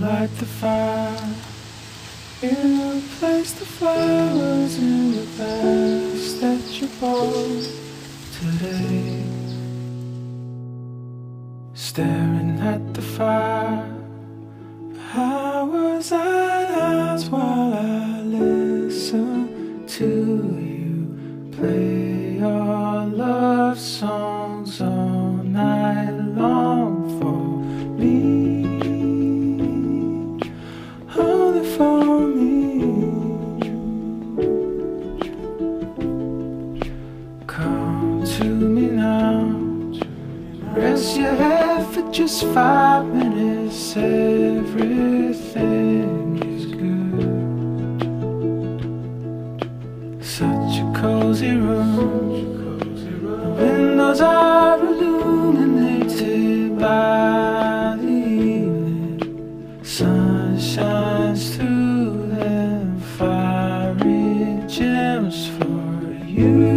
light the fire. You place the flowers in the vase that you bought today. Staring at the fire for hours and hours while I listen to you play your love songs all night long for me, only for me. Come to me now, rest your head for just 5 minutes. Everything is good. Such a cozy room. The windows are illuminated by the evening. Sun shines through them, fiery gems for you.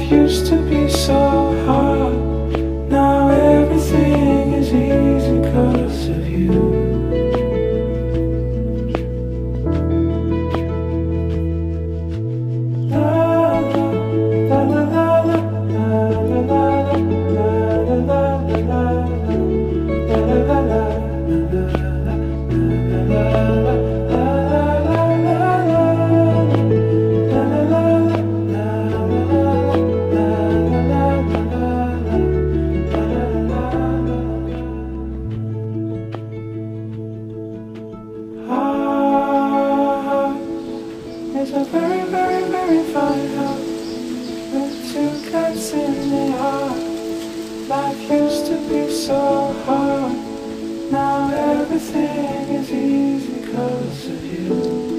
Used to be so hard. Now everything is easy because of you. It's a very, very, very fine house with 2 cats in the yard. Life used to be so hard. Now everything is easy because of you.